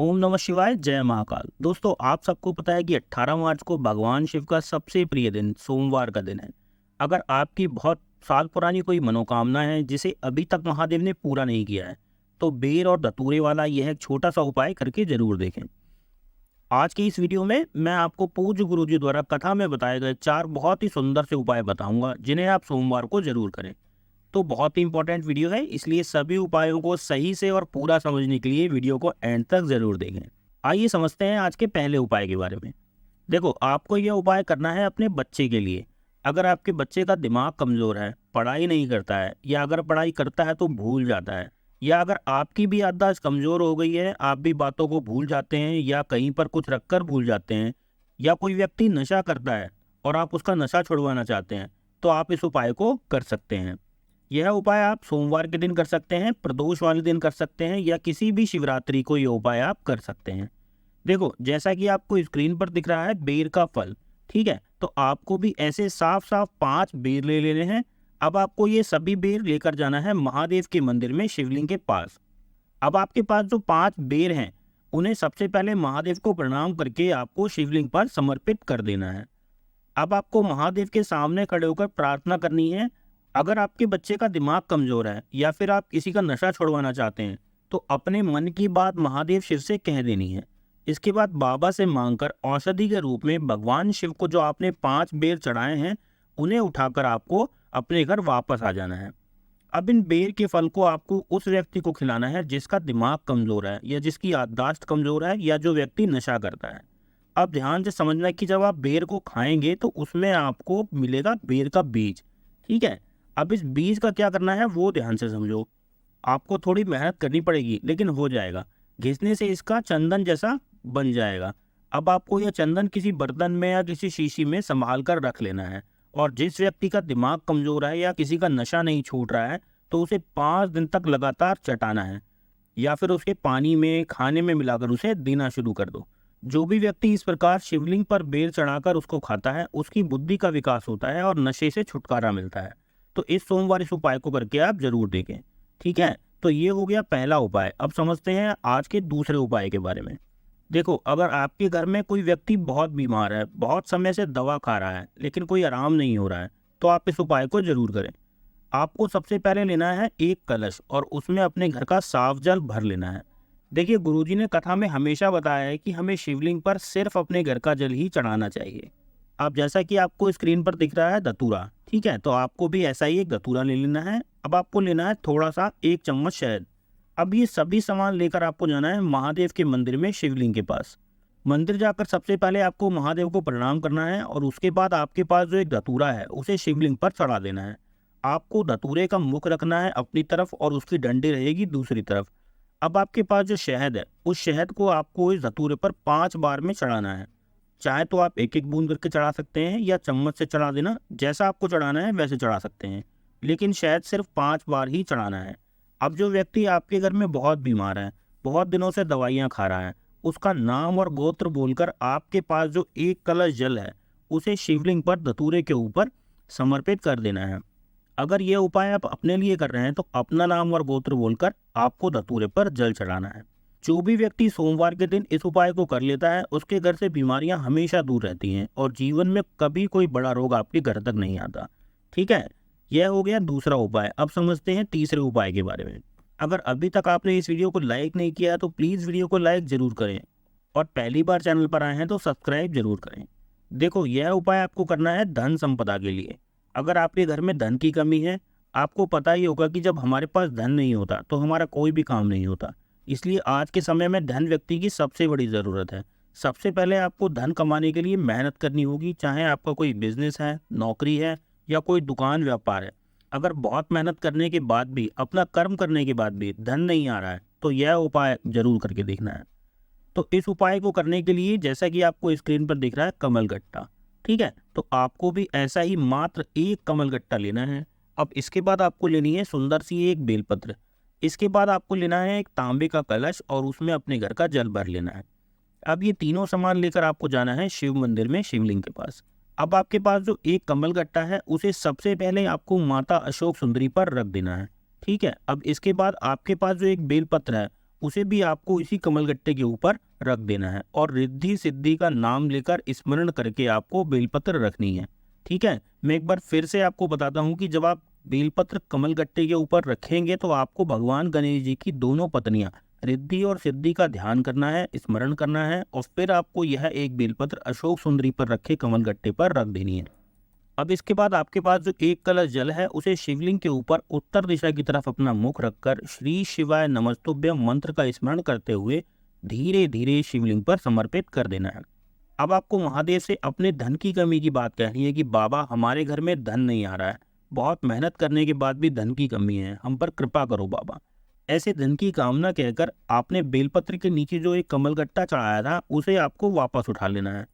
ओम नमः शिवाय, जय महाकाल। दोस्तों, आप सबको पता है कि 18 मार्च को भगवान शिव का सबसे प्रिय दिन सोमवार का दिन है। अगर आपकी बहुत साल पुरानी कोई मनोकामना है जिसे अभी तक महादेव ने पूरा नहीं किया है, तो बेर और धतूरे वाला यह एक छोटा सा उपाय करके जरूर देखें। आज की इस वीडियो में मैं आपको पूज्य गुरुजी द्वारा कथा में बताए गए 4 बहुत ही सुंदर से उपाय बताऊंगा जिन्हें आप सोमवार को जरूर करें। तो बहुत ही इंपॉर्टेंट वीडियो है, इसलिए सभी उपायों को सही से और पूरा समझने के लिए वीडियो को एंड तक जरूर देखें। आइए समझते हैं आज के पहले उपाय के बारे में। देखो, आपको यह उपाय करना है अपने बच्चे के लिए। अगर आपके बच्चे का दिमाग कमजोर है, पढ़ाई नहीं करता है, या अगर पढ़ाई करता है तो भूल जाता है, या अगर आपकी भी याददाश्त कमजोर हो गई है, आप भी बातों को भूल जाते हैं या कहीं पर कुछ रखकर भूल जाते हैं, या कोई व्यक्ति नशा करता है और आप उसका नशा छुड़वाना चाहते हैं, तो आप इस उपाय को कर सकते हैं। यह उपाय आप सोमवार के दिन कर सकते हैं, प्रदोष वाले दिन कर सकते हैं, या किसी भी शिवरात्रि को यह उपाय आप कर सकते हैं। देखो, जैसा कि आपको स्क्रीन पर दिख रहा है बेर का फल, ठीक है, तो आपको भी ऐसे साफ साफ 5 बेर ले लेने हैं। अब आपको ये सभी बेर लेकर जाना है महादेव के मंदिर में शिवलिंग के पास। अब आपके पास जो 5 बेर हैं, उन्हें सबसे पहले महादेव को प्रणाम करके आपको शिवलिंग पर समर्पित कर देना है। अब आपको महादेव के सामने खड़े होकर प्रार्थना करनी है। अगर आपके बच्चे का दिमाग कमजोर है या फिर आप किसी का नशा छुड़वाना चाहते हैं, तो अपने मन की बात महादेव शिव से कह देनी है। इसके बाद बाबा से मांगकर औषधि के रूप में भगवान शिव को जो आपने 5 बेर चढ़ाए हैं, उन्हें उठाकर आपको अपने घर वापस आ जाना है। अब इन बेर के फल को आपको उस व्यक्ति को खिलाना है जिसका दिमाग कमजोर है, या जिसकी याददाश्त कमजोर है, या जो व्यक्ति नशा करता है। अब ध्यान से समझना कि जब आप बेर को खाएंगे तो उसमें आपको मिलेगा बेर का बीज, ठीक है। अब इस बीज का क्या करना है वो ध्यान से समझो। आपको थोड़ी मेहनत करनी पड़ेगी, लेकिन हो जाएगा। घिसने से इसका चंदन जैसा बन जाएगा। अब आपको यह चंदन किसी बर्तन में या किसी शीशी में संभाल कर रख लेना है, और जिस व्यक्ति का दिमाग कमजोर है या किसी का नशा नहीं छूट रहा है, तो उसे 5 दिन तक लगातार चटाना है, या फिर उसके पानी में, खाने में मिलाकर उसे देना शुरू कर दो। जो भी व्यक्ति इस प्रकार शिवलिंग पर बेर चढ़ाकर उसको खाता है, उसकी बुद्धि का विकास होता है और नशे से छुटकारा मिलता है। तो इस सोमवार इस उपाय को करके आप जरूर देखें, ठीक है। तो ये हो गया पहला उपाय। अब समझते हैं आज के दूसरे उपाय के बारे में। देखो, अगर आपके घर में कोई व्यक्ति बहुत बीमार है, बहुत समय से दवा खा रहा है, लेकिन कोई आराम नहीं हो रहा है, तो आप इस उपाय को जरूर करें। आपको सबसे पहले लेना है एक कलश, और उसमें अपने घर का साफ जल भर लेना है। देखिए, गुरुजी ने कथा में हमेशा बताया है कि हमें शिवलिंग पर सिर्फ अपने घर का जल ही चढ़ाना चाहिए। अब जैसा कि आपको स्क्रीन पर दिख रहा है धतूरा, ठीक है, तो आपको भी ऐसा ही एक धतूरा ले लेना है। अब आपको लेना है थोड़ा सा 1 चम्मच शहद। अब ये सभी सामान लेकर आपको जाना है महादेव के मंदिर में शिवलिंग के पास। मंदिर जाकर सबसे पहले आपको महादेव को प्रणाम करना है, और उसके बाद आपके पास जो एक धतूरा है उसे शिवलिंग पर चढ़ा देना है। आपको धतूरे का मुख रखना है अपनी तरफ और उसकी डंडी रहेगी दूसरी तरफ। अब आपके पास जो शहद है, उस शहद को आपको इस धतूरे पर 5 बार में चढ़ाना है। चाहे तो आप 1-1 बूंद करके चढ़ा सकते हैं, या चम्मच से चढ़ा देना, जैसा आपको चढ़ाना है वैसे चढ़ा सकते हैं, लेकिन शहद सिर्फ 5 बार ही चढ़ाना है। अब जो व्यक्ति आपके घर में बहुत बीमार है, बहुत दिनों से दवाइयाँ खा रहा है, उसका नाम और गोत्र बोलकर आपके पास जो 1 कलश जल है उसे शिवलिंग पर धतूरे के ऊपर समर्पित कर देना है। अगर यह उपाय आप अपने लिए कर रहे हैं, तो अपना नाम और गोत्र बोलकर आपको धतूरे पर जल चढ़ाना है। जो भी व्यक्ति सोमवार के दिन इस उपाय को कर लेता है, उसके घर से बीमारियां हमेशा दूर रहती हैं, और जीवन में कभी कोई बड़ा रोग आपके घर तक नहीं आता, ठीक है। यह हो गया दूसरा उपाय। अब समझते हैं तीसरे उपाय के बारे में। अगर अभी तक आपने इस वीडियो को लाइक नहीं किया तो प्लीज़ वीडियो को लाइक जरूर करें, और पहली बार चैनल पर आए हैं तो सब्सक्राइब जरूर करें। देखो, यह उपाय आपको करना है धन संपदा के लिए। अगर आपके घर में धन की कमी है, आपको पता ही होगा कि जब हमारे पास धन नहीं होता तो हमारा कोई भी काम नहीं होता। इसलिए आज के समय में धन व्यक्ति की सबसे बड़ी ज़रूरत है। सबसे पहले आपको धन कमाने के लिए मेहनत करनी होगी, चाहे आपका कोई बिजनेस है, नौकरी है, या कोई दुकान व्यापार है। अगर बहुत मेहनत करने के बाद भी, अपना कर्म करने के बाद भी धन नहीं आ रहा है, तो यह उपाय जरूर करके देखना है। तो इस उपाय को करने के लिए, जैसा कि आपको स्क्रीन पर दिख रहा है कमल गट्टा, ठीक है, तो आपको भी ऐसा ही मात्र 1 कमल गट्टा लेना है। अब इसके बाद आपको लेनी है सुंदर सी एक बेलपत्र। इसके बाद आपको लेना है एक तांबे का कलश, और उसमें अपने घर का जल भर लेना है। अब ये तीनों सामान लेकर आपको जाना है शिव मंदिर में शिवलिंग के पास। अब आपके पास जो एक कमल गट्टा है, उसे सबसे पहले आपको माता अशोक सुंदरी पर रख देना है, ठीक है। अब इसके बाद आपके पास जो एक बेलपत्र है, उसे भी आपको इसी कमलगट्टे के ऊपर रख देना है और रिद्धि सिद्धि का नाम लेकर स्मरण करके आपको बेलपत्र रखनी है। ठीक है, मैं एक बार फिर से आपको बताता हूँ कि जब आप बेलपत्र कमलगट्टे के ऊपर रखेंगे तो आपको भगवान गणेश जी की दोनों पत्नियां रिद्धि और सिद्धि का ध्यान करना है, स्मरण करना है और फिर आपको यह एक बेलपत्र अशोक सुंदरी पर रखे कमलगट्टे पर रख देनी है। अब इसके बाद आपके पास जो एक कलश जल है उसे शिवलिंग के ऊपर उत्तर दिशा की तरफ अपना मुख रखकर श्री शिवाय नमस्तुभ्यम मंत्र का स्मरण करते हुए धीरे धीरे शिवलिंग पर समर्पित कर देना है। अब आपको महादेव से अपने धन की कमी की बात कहनी है कि बाबा हमारे घर में धन नहीं आ रहा है, बहुत मेहनत करने के बाद भी धन की कमी है, हम पर कृपा करो बाबा। ऐसे धन की कामना कहकर आपने बेलपत्र के नीचे जो एक कमलगट्टा चढ़ाया था उसे आपको वापस उठा लेना है।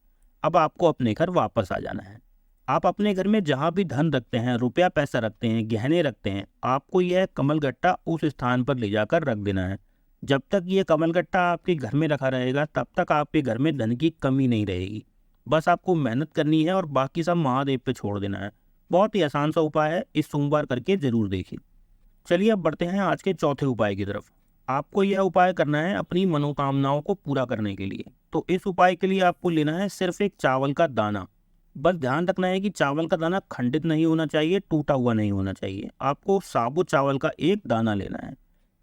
अब आपको अपने घर वापस आ जाना है। आप अपने घर में जहाँ भी धन रखते हैं, रुपया पैसा रखते हैं, गहने रखते हैं, आपको यह कमलगट्टा उस स्थान पर ले जाकर रख देना है। जब तक ये कमलगट्टा आपके घर में रखा रहेगा तब तक आपके घर में धन की कमी नहीं रहेगी। बस आपको मेहनत करनी है और बाकी सब महादेव पे छोड़ देना है। बहुत ही आसान सा उपाय है, इस सोमवार करके जरूर देखिए। चलिए अब बढ़ते हैं आज के चौथे उपाय की तरफ। आपको यह उपाय करना है अपनी मनोकामनाओं को पूरा करने के लिए। तो इस उपाय के लिए आपको लेना है सिर्फ एक चावल का दाना। बस ध्यान रखना है कि चावल का दाना खंडित नहीं होना चाहिए, टूटा हुआ नहीं होना चाहिए। आपको साबुत चावल का एक दाना लेना है।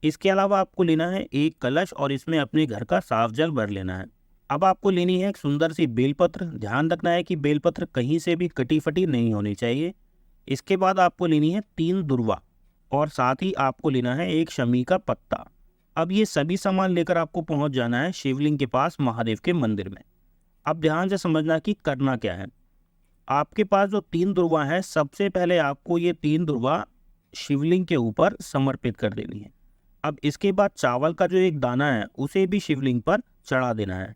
इसके अलावा आपको लेना है एक कलश और इसमें अपने घर का साफ जल भर लेना है। अब आपको लेनी है एक सुंदर सी बेलपत्र। ध्यान रखना है कि बेलपत्र कहीं से भी कटी फटी नहीं होनी चाहिए। इसके बाद आपको लेनी है 3 दुर्वा और साथ ही आपको लेना है एक शमी का पत्ता। अब ये सभी सामान लेकर आपको पहुंच जाना है शिवलिंग के पास महादेव के मंदिर में। अब ध्यान से समझना कि करना क्या है। आपके पास जो 3 दुर्वा है, सबसे पहले आपको ये 3 दुर्वा शिवलिंग के ऊपर समर्पित कर देनी है। अब इसके बाद चावल का जो एक दाना है उसे भी शिवलिंग पर चढ़ा देना है।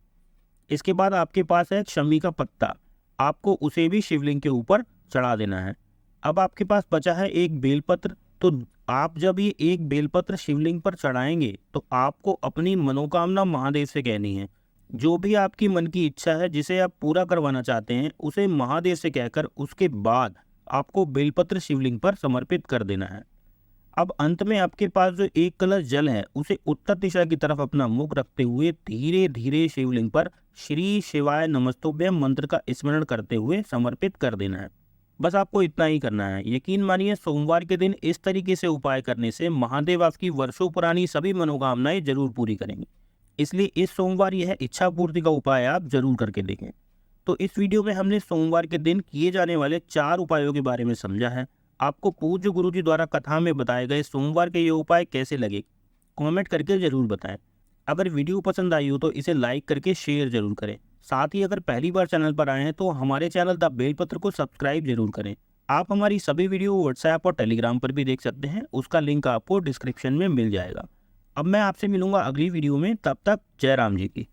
इसके बाद आपके पास है शमी का पत्ता, आपको उसे भी शिवलिंग के ऊपर चढ़ा देना है। अब आपके पास बचा है एक बेलपत्र। तो आप जब ये एक बेलपत्र शिवलिंग पर चढ़ाएंगे तो आपको अपनी मनोकामना महादेव से कहनी है। जो भी आपकी मन की इच्छा है, जिसे आप पूरा करवाना चाहते हैं, उसे महादेव से कहकर उसके बाद आपको बेलपत्र शिवलिंग पर समर्पित कर देना है। अब अंत में आपके पास जो एक कलश जल है उसे उत्तर दिशा की तरफ अपना मुख रखते हुए धीरे धीरे शिवलिंग पर श्री शिवाय नमस्तुभ्यम मंत्र का स्मरण करते हुए समर्पित कर देना है। बस आपको इतना ही करना है। यकीन मानिए सोमवार के दिन इस तरीके से उपाय करने से महादेव आपकी वर्षों पुरानी सभी मनोकामनाएं जरूर पूरी करेंगे। इसलिए इस सोमवार यह इच्छा पूर्ति का उपाय आप जरूर करके देखें। तो इस वीडियो में हमने सोमवार के दिन किए जाने वाले 4 उपायों के बारे में समझा है। आपको पूज्य गुरु जी द्वारा कथा में बताए गए सोमवार के ये उपाय कैसे लगे, कमेंट करके जरूर बताएं। अगर वीडियो पसंद आई हो तो इसे लाइक करके शेयर जरूर करें। साथ ही अगर पहली बार चैनल पर आए हैं तो हमारे चैनल द बेलपत्र को सब्सक्राइब जरूर करें। आप हमारी सभी वीडियो व्हाट्सएप और टेलीग्राम पर भी देख सकते हैं, उसका लिंक आपको डिस्क्रिप्शन में मिल जाएगा। अब मैं आपसे मिलूंगा अगली वीडियो में, तब तक जय राम जी की।